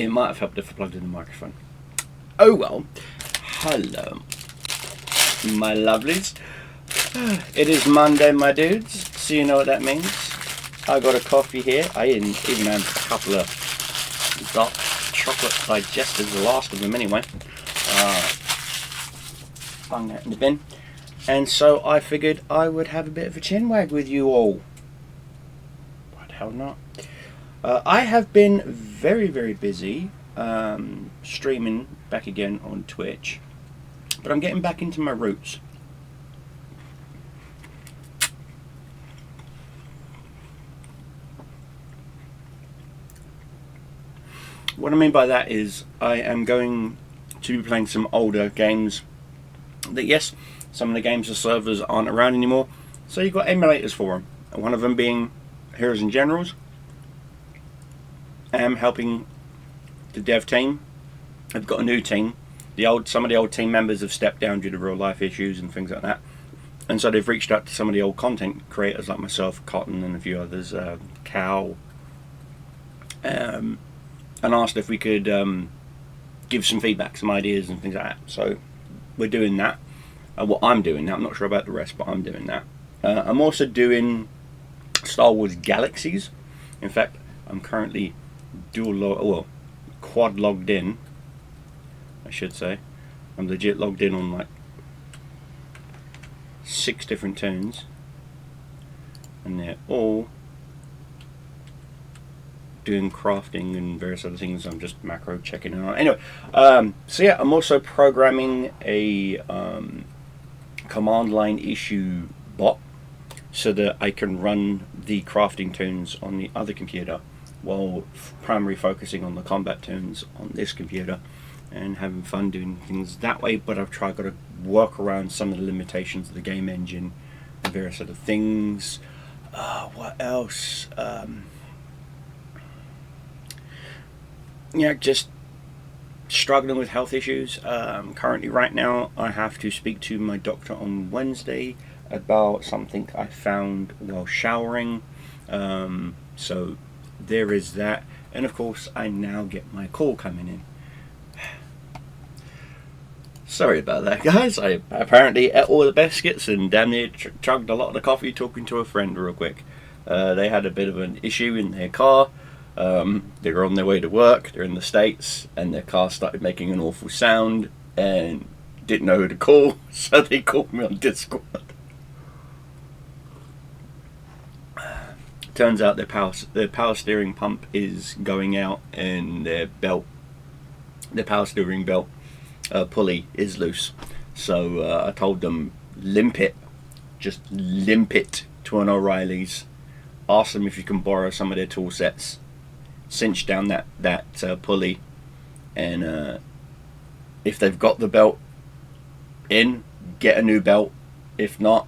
It might have helped if I plugged in the microphone. Oh well. Hello, my lovelies. It is Monday, my dudes, so you know what that means. I got a coffee here. I even had a couple of dark chocolate digestives, the last of them anyway. Hung that in the bin. And so I figured I would have a bit of a chinwag with you all. Why the hell not? I have been very, very busy streaming back again on Twitch. But I'm getting back into my roots. What I mean by that is I am going to be playing some older games that, yes, some of the games the servers aren't around anymore, so you've got emulators for them. One of them being Heroes and Generals. I am helping the dev team. I've got a new team. Some of the old team members have stepped down due to real life issues and things like that, and so they've reached out to some of the old content creators like myself, Cotton, and a few others, Cal, and asked if we could give some feedback, some ideas and things like that. So we're doing that. Well, I'm doing that. I'm not sure about the rest, but I'm doing that. I'm also doing Star Wars Galaxies. In fact, I'm currently quad logged in, I should say. I'm legit logged in on like 6 different tunes, and they're all doing crafting and various other things. I'm just macro checking it out. Anyway, so yeah, I'm also programming a command line issue bot so that I can run the crafting tunes on the other computer while primarily focusing on the combat tunes on this computer and having fun doing things that way. But I've got to work around some of the limitations of the game engine and various other things. What else? Yeah, just struggling with health issues. Currently, right now, I have to speak to my doctor on Wednesday about something I found while showering. So there is that. And of course, I now get my call coming in. Sorry about that, guys. I apparently ate all the biscuits and damn near chugged a lot of the coffee talking to a friend real quick. They had a bit of an issue in their car. They were on their way to work, they're in the States, and their car started making an awful sound and didn't know who to call, so they called me on Discord. Turns out their power steering pump is going out, and their power steering belt pulley is loose. So I told them, just limp it to an O'Reilly's, ask them if you can borrow some of their tool sets, cinch down that pulley, and if they've got the belt in, get a new belt. If not,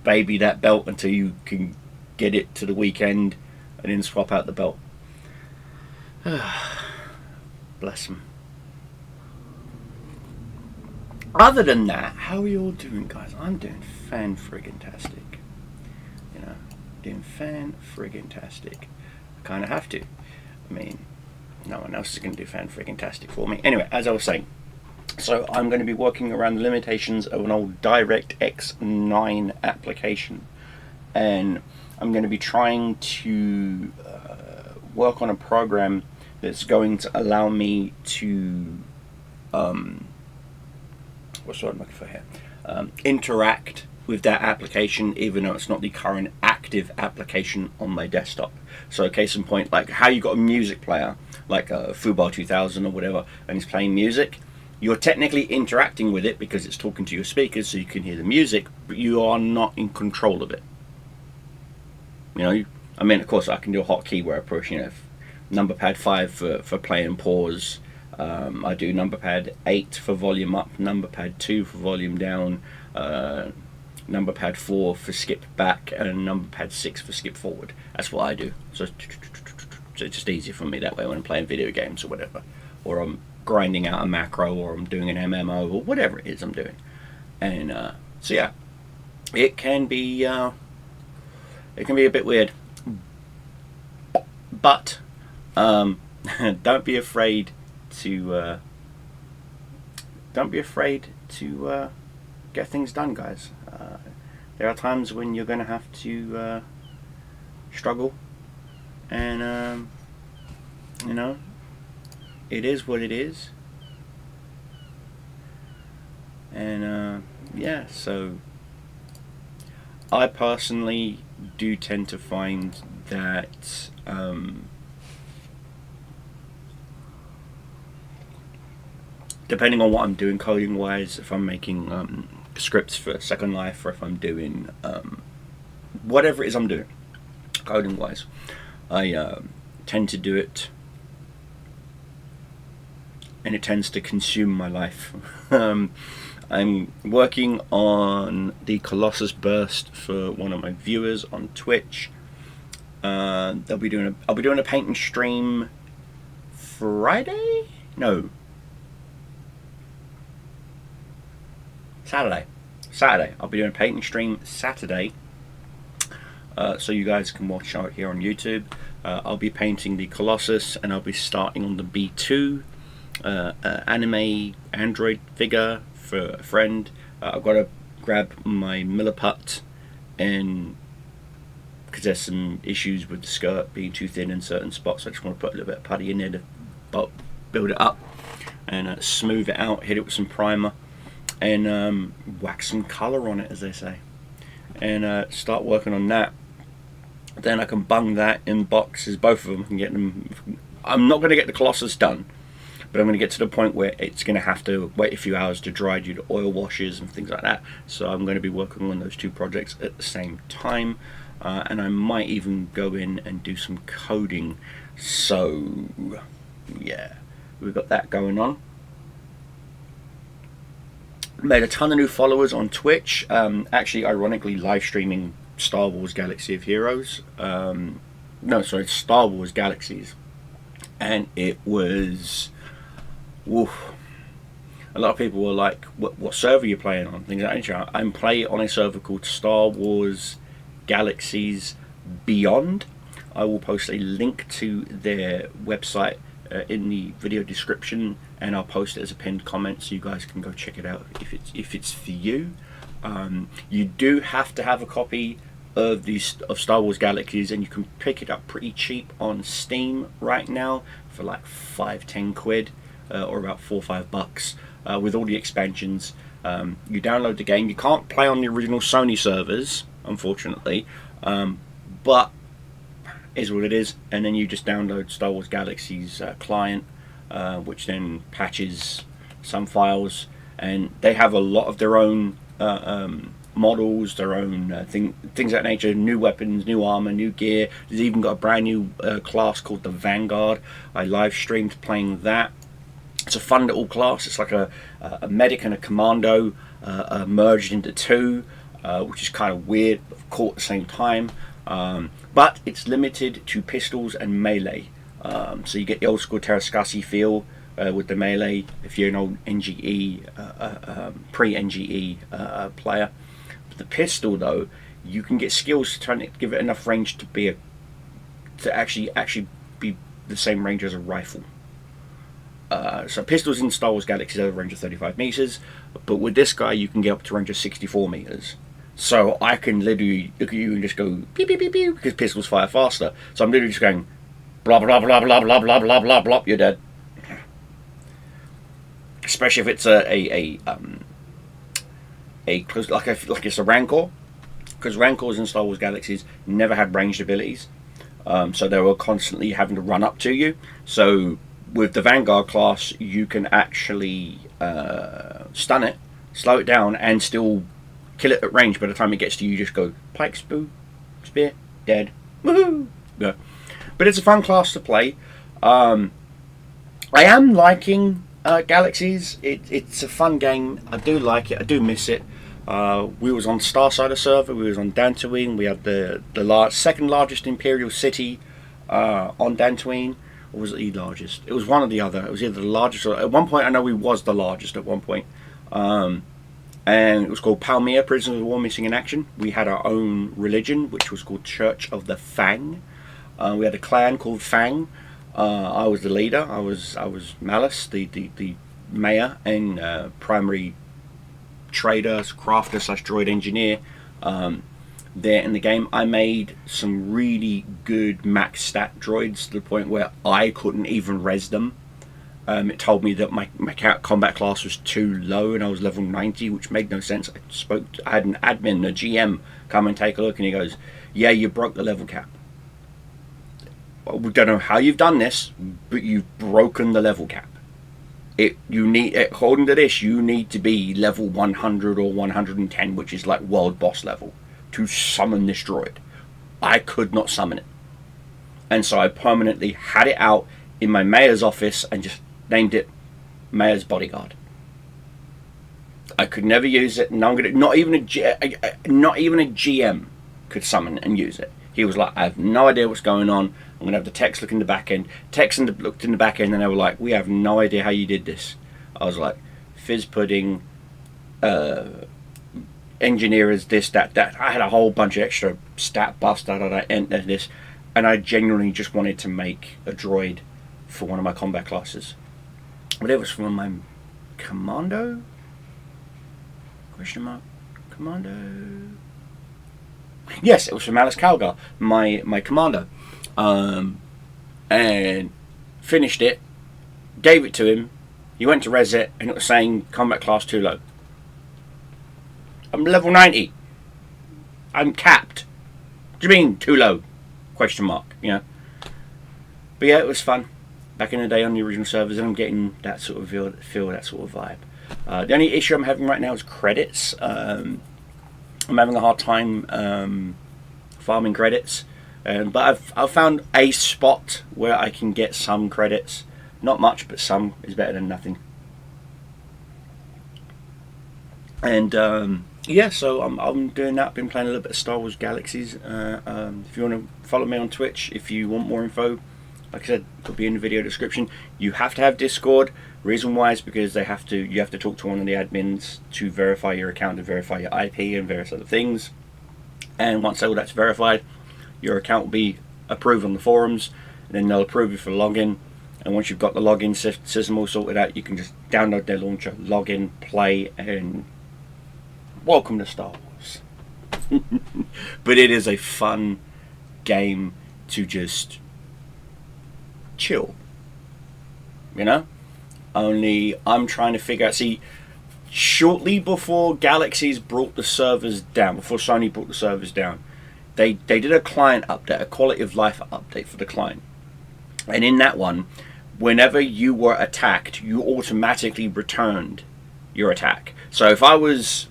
baby that belt until you can get it to the weekend and then swap out the belt. Bless them. Other than that, how are you all doing, guys? I'm doing fan-friggin-tastic. You know, doing fan-friggin-tastic. I kind of have to. I mean, no one else is going to do fan-friggin-tastic for me. Anyway, as I was saying, so I'm going to be working around the limitations of an old DirectX 9 application. And I'm going to be trying to work on a program that's going to allow me to what's what I'm looking for here? Interact with that application, even though it's not the current active application on my desktop. So, case in point, like how you got a music player, like Fubar 2000 or whatever, and it's playing music. You're technically interacting with it because it's talking to your speakers, so you can hear the music, but you are not in control of it. You know, I mean, of course, I can do a hotkey where I push, number pad 5 for play and pause. I do number pad 8 for volume up, number pad 2 for volume down, number pad 4 for skip back, and number pad 6 for skip forward. That's what I do. So it's just easier for me that way when I'm playing video games or whatever, or I'm grinding out a macro, or I'm doing an MMO, or whatever it is I'm doing. And so yeah, it can be a bit weird, but don't be afraid to get things done, guys. There are times when you're going to have to struggle, and you know, it is what it is. And yeah, so I personally do tend to find that depending on what I'm doing coding wise, if I'm making scripts for Second Life, or if I'm doing whatever it is I'm doing coding wise, I tend to do it, and it tends to consume my life. I'm working on the Colossus burst for one of my viewers on Twitch. I'll be doing a painting stream Friday? No. Saturday. I'll be doing a painting stream Saturday. So you guys can watch out here on YouTube. I'll be painting the Colossus, and I'll be starting on the B2 anime android figure for a friend. I've got to grab my Milliput, and because there's some issues with the skirt being too thin in certain spots, I just want to put a little bit of putty in there to build it up and smooth it out, hit it with some primer, and wax some colour on it, as they say, and start working on that. Then I can bung that in boxes, both of them. I can get them. I'm not going to get the Colossus done, but I'm going to get to the point where it's going to have to wait a few hours to dry due to oil washes and things like that. So I'm going to be working on those two projects at the same time, and I might even go in and do some coding. So yeah, we've got that going on. Made a ton of new followers on Twitch. Actually, ironically, live streaming Star Wars Galaxy of Heroes. Star Wars Galaxies, and it was. Woof. A lot of people were like, "What server are you playing on?" Things like that. I'm playing on a server called Star Wars Galaxies Beyond. I will post a link to their website in the video description, and I'll post it as a pinned comment so you guys can go check it out if it's for you. You do have to have a copy of Star Wars Galaxies, and you can pick it up pretty cheap on Steam right now for like 5-10 quid, or about $4 or $5 with all the expansions. You download the game. You can't play on the original Sony servers, unfortunately, but is what it is. And then you just download Star Wars Galaxy's client, which then patches some files, and they have a lot of their own models, their own things of that nature, new weapons, new armor, new gear. There's even got a brand new class called the Vanguard. I live streamed playing that. It's a fun little class. It's like a medic and a commando merged into two, which is kind of weird, but cool at the same time. But it's limited to pistols and melee. So you get the old school Terrascasi feel with the melee if you're an old NGE, pre-NGE player. But the pistol, though, you can get skills to try and give it enough range to actually be the same range as a rifle. So pistols in Star Wars Galaxies have a range of 35 meters, but with this guy you can get up to a range of 64 meters. So I can literally look at you and just go pew pew pew pew, because pistols fire faster. So I'm literally just going blah blah blah blah blah blah blah blah blah blah. You're dead. Especially if it's a close, like it's a Rancor, because Rancors in Star Wars Galaxies never had ranged abilities, so they were constantly having to run up to you. So with the Vanguard class, you can actually stun it, slow it down, and still kill it at range. By the time it gets to you, you just go pikes, boo, spear, dead, woohoo. Yeah. But it's a fun class to play. I am liking Galaxies. It's a fun game. I do like it. I do miss it. We was on Starsider server. We was on Dantooine. We had the second largest Imperial city on Dantooine. Or was it the largest? It was one or the other. It was either the largest or... At one point, I know we was the largest at one point. And it was called Palmyra, Prisoners of War Missing in Action. We had our own religion, which was called Church of the Fang. We had a clan called Fang. I was the leader. I was Malice, the mayor and primary trader, crafter slash droid engineer. There in the game, I made some really good max stat droids to the point where I couldn't even res them. It told me that my combat class was too low and I was level 90, which made no sense. I had an admin, a GM, come and take a look, and he goes, "Yeah, you broke the level cap. We don't know how you've done this, but you've broken the level cap. You need, according to this, you need to be level 100 or 110, which is like world boss level, to summon this droid. I could not summon it, and so I permanently had it out in my mayor's office and just named it Mayor's Bodyguard. I could never use it. Not even a GM could summon and use it. He was like, I have no idea what's going on. I'm going to have the techs look in the back end. Techs looked in the back end and they were like, we have no idea how you did this. I was like, fizz pudding, engineers, this, that. I had a whole bunch of extra stat buffs, enter this. And I genuinely just wanted to make a droid for one of my combat classes. But it was from my commando? Question mark? Commando? Yes, it was from Alice Calgar, my commando. And finished it, gave it to him, he went to res it, and it was saying combat class too low. I'm level 90. I'm capped. What do you mean too low? Question mark, you know. But yeah, it was fun. Back in the day on the original servers, and I'm getting that sort of feel, that sort of vibe. The only issue I'm having right now is credits. I'm having a hard time farming credits, but I've found a spot where I can get some credits. Not much, but some is better than nothing. And yeah, so I'm doing that. Been playing a little bit of Star Wars Galaxies. If you want to follow me on Twitch, if you want more info, like I said, it'll be in the video description. You have to have Discord. Reason why is because you have to talk to one of the admins to verify your account, and verify your IP and various other things. And once all that's verified, your account will be approved on the forums, and then they'll approve you for login. And once you've got the login system all sorted out, you can just download their launcher, log in, play, and welcome to Star Wars. But it is a fun game to just chill, you know. Only I'm trying to figure out, see, shortly before Galaxies brought the servers down, before Sony brought the servers down, they did a client update, a quality of life update for the client. And in that one, whenever you were attacked, you automatically returned your attack. So if I was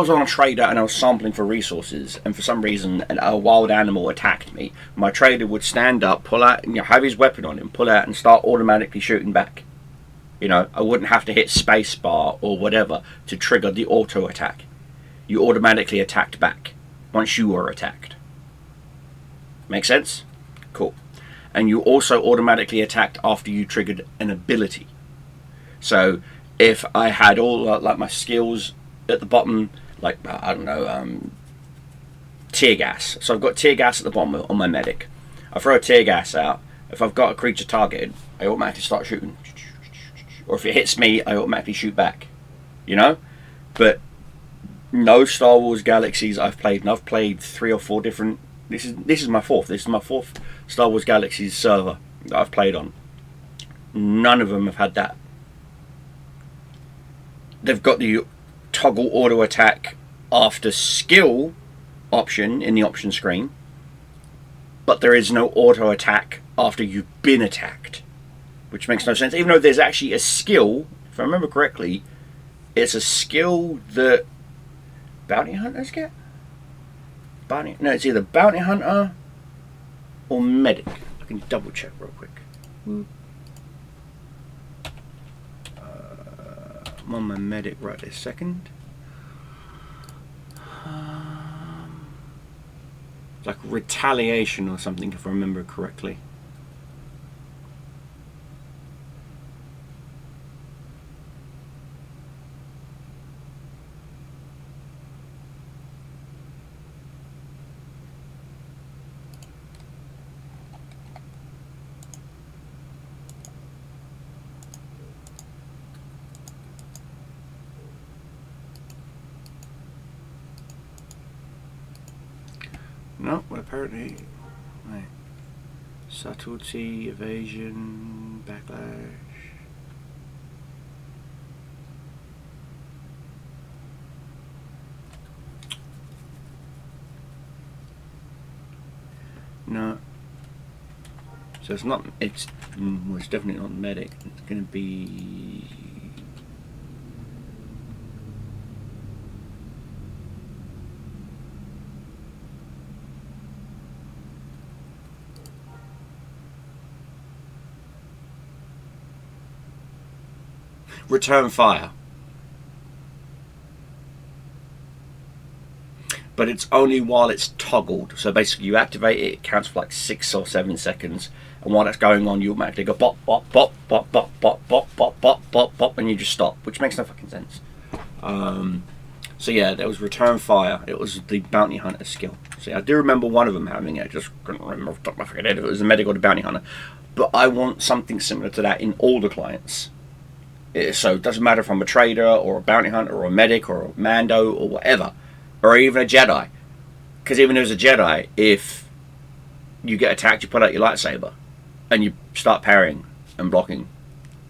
on a trader and I was sampling for resources, and for some reason a wild animal attacked me, my trader would stand up, pull out, have his weapon on him, pull out, and start automatically shooting back. You know, I wouldn't have to hit spacebar or whatever to trigger the auto attack. You automatically attacked back once you were attacked. Make sense? Cool. And you also automatically attacked after you triggered an ability. So if I had all like my skills at the bottom, like I don't know, tear gas. So I've got tear gas at the bottom on my medic. I throw a tear gas out. If I've got a creature targeted, I automatically start shooting. Or if it hits me, I automatically shoot back. You know? But no Star Wars Galaxies I've played, and I've played 3 or 4 different. This is my fourth. This is my 4th Star Wars Galaxies server that I've played on. None of them have had that. They've got the toggle auto attack after skill option in the option screen, but there is no auto attack after you've been attacked, which makes no sense. Even though there's actually a skill, if I remember correctly, it's a skill that bounty hunters get. No, it's either bounty hunter or medic. I can double check real quick. I'm on my medic right this second. Like retaliation or something, if I remember correctly. No, well apparently, right. Subtlety, evasion, backlash. No. So it's not, well, it's definitely not medic. It's going to be... return fire. But it's only while it's toggled. So basically you activate it, it counts for like 6 or 7 seconds. And while that's going on, you automatically go bop, bop, bop, bop, bop, bop, bop, bop, bop, bop, bop, and you just stop, which makes no fucking sense. So yeah, there was return fire. It was the bounty hunter skill. So yeah, I do remember one of them having it. I just couldn't remember off the top of my fucking head if it was the medic or the bounty hunter. But I want something similar to that in all the clients. So it doesn't matter if I'm a trader or a bounty hunter or a medic or a Mando or whatever. Or even a Jedi. Because even as a Jedi, if you get attacked, you pull out your lightsaber. And you start parrying and blocking.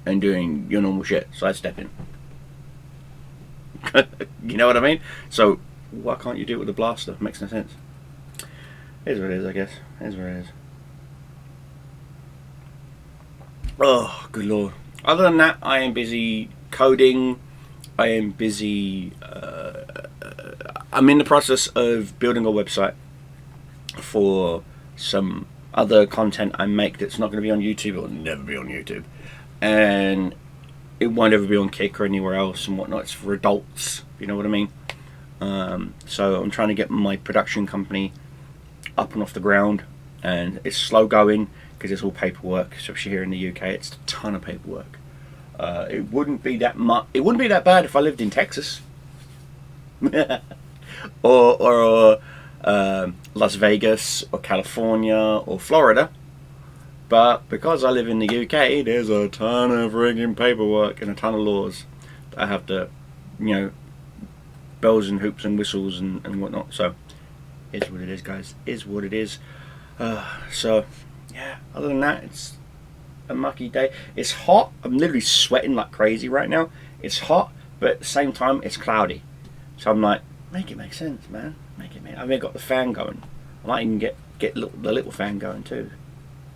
And doing your normal shit. Sidestepping. You know what I mean? So, why can't you do it with a blaster? Makes no sense. It is what it is, I guess. It is what it is. Oh, good lord. Other than that, I am busy coding. I am busy... I'm in the process of building a website for some other content I make that's not going to be on YouTube. It will never be on YouTube. And it won't ever be on Kick or anywhere else and whatnot. It's for adults, you know what I mean? So I'm trying to get my production company up and off the ground. And it's slow going because it's all paperwork. Especially here in the UK, it's a ton of paperwork. It wouldn't be that much. It wouldn't be that bad if I lived in Texas. or Las Vegas or California or Florida, but because I live in the UK, there's a ton of friggin' paperwork and a ton of laws that I have to, you know, bells and hoops and whistles and whatnot. So it's what it is, guys. Is what it is. So yeah, other than that, it's a mucky day. It's hot. I'm literally sweating like crazy right now. It's hot, but at the same time it's cloudy. So I'm like, make it make sense, man. Make it make. I've even got the fan going. I might even get the little fan going too.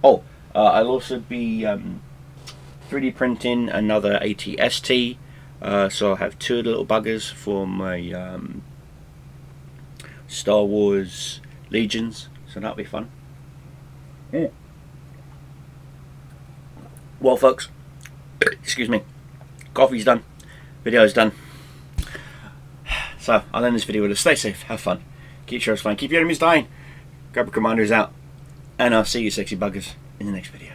Oh, I'll also be 3D printing another AT-ST. So I'll have 2 little buggers for my Star Wars Legions. So that'll be fun. Mm. Well, folks, excuse me. Coffee's done. Video's done. So, I'll end this video with a stay safe, have fun, keep yourselves flying, keep your enemies dying, Cobra Commander's out, and I'll see you sexy buggers in the next video.